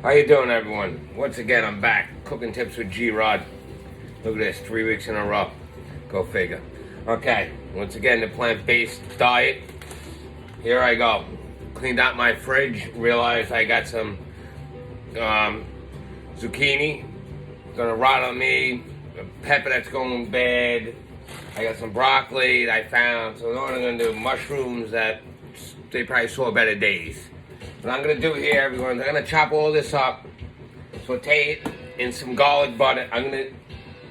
How you doing, everyone? Once again, I'm back. Cooking tips with G-Rod. Look at this, 3 weeks in a row. Go figure. Okay, once again, the plant-based diet. Here I go. Cleaned out my fridge. Realized I got some zucchini. Gonna rot on me. A pepper that's going bad. I got some broccoli that I found. So what I'm gonna do, mushrooms that they probably saw better days. What I'm going to do here, everyone, I'm going to chop all this up, saute it in some garlic butter. I'm going to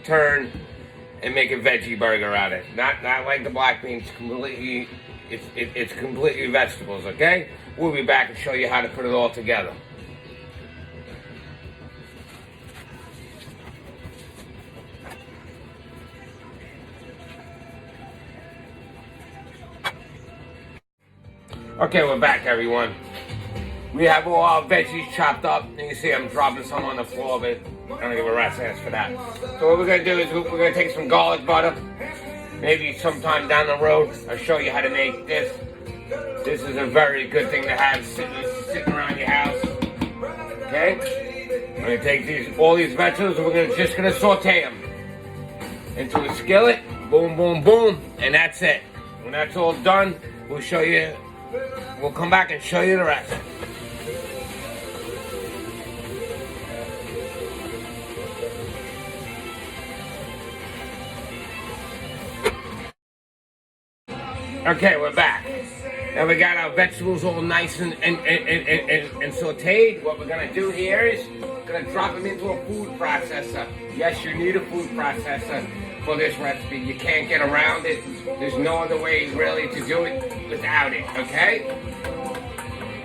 turn and make a veggie burger out of it. Not like the black beans, it's completely vegetables, okay? We'll be back and show you how to put it all together. Okay, we're back, everyone. We have all our veggies chopped up. You can see I'm dropping some on the floor, but I don't give a rat's ass for that. So what we're going to do is we're going to take some garlic butter. Maybe sometime down the road, I'll show you how to make this. This is a very good thing to have sitting around your house. Okay? I'm going to take all these vegetables and we're just going to saute them into a skillet. Boom, boom, boom. And that's it. When that's all done, we'll show you. We'll come back and show you the rest. Okay, we're back. Now we got our vegetables all nice and sauteed. What we're gonna do here is gonna drop them into a food processor. Yes, you need a food processor for this recipe. You can't get around it. There's no other way really to do it without it, okay?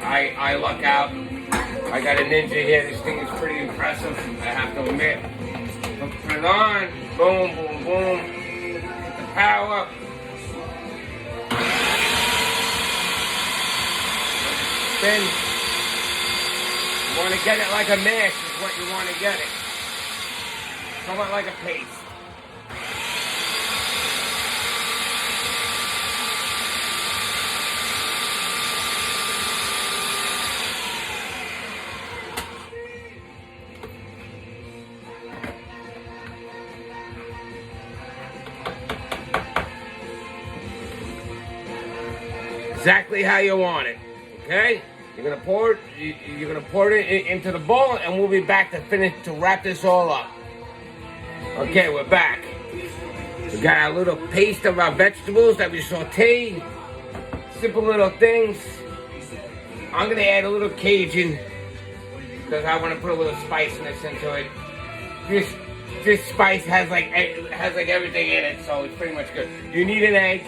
I luck out. I got a Ninja here. This thing is pretty impressive, I have to admit. Put it on. Boom, boom, boom. The power. Spin. You want to get it like a mash is what you want to get it. Somewhat like a paste. Exactly how you want it, okay? You're gonna pour it into the bowl, and we'll be back to wrap this all up. Okay, we're back. We got our little paste of our vegetables that we sauteed. Simple little things. I'm gonna add a little Cajun because I want to put a little spiciness into it. This spice has like everything in it, so it's pretty much good. You need an egg.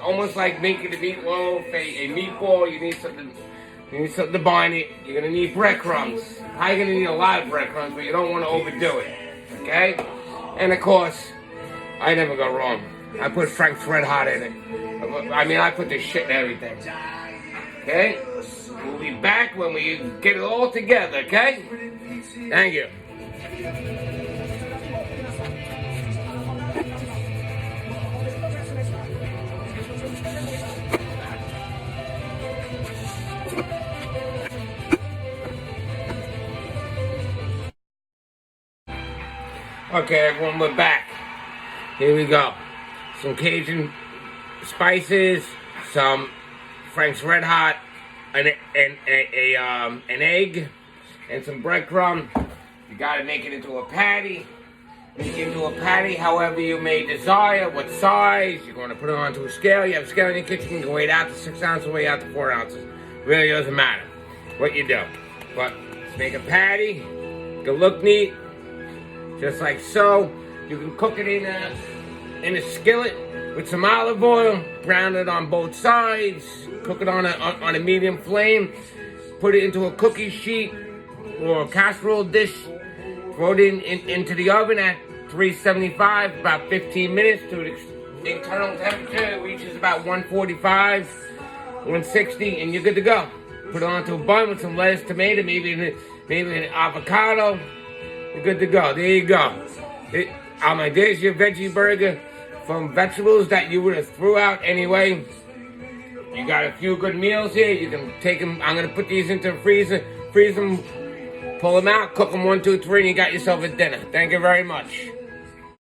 Almost like making a meatloaf, a meatball. You need something to bind it. You're gonna need breadcrumbs. You're gonna need a lot of breadcrumbs, but you don't want to overdo it. Okay? And of course, I never go wrong. I put Frank's Red Hot in it. I mean, I put this shit in everything. Okay? We'll be back when we get it all together. Okay? Thank you. Okay, everyone, we're back. Here we go. Some Cajun spices, some Frank's Red Hot, an egg, and some breadcrumb. You gotta make it into a patty. Make it into a patty however you may desire, what size. You're gonna put it onto a scale. You have a scale in your kitchen, you can weigh it out to 6 ounces, weigh it out to 4 ounces. Really doesn't matter what you do. But make a patty, it can look neat. Just like so. You can cook it in a skillet with some olive oil, brown it on both sides, cook it on a medium flame, put it into a cookie sheet or a casserole dish, throw it into the oven at 375, about 15 minutes to its internal temperature. It reaches about 145, 160, and you're good to go. Put it onto a bun with some lettuce, tomato, maybe an avocado. You're good to go. There you go. There's your veggie burger from vegetables that you would have threw out anyway. You got a few good meals here. You can take them. I'm going to put these into the freezer, freeze them, pull them out, cook them 1, 2, 3, and you got yourself a dinner. Thank you very much.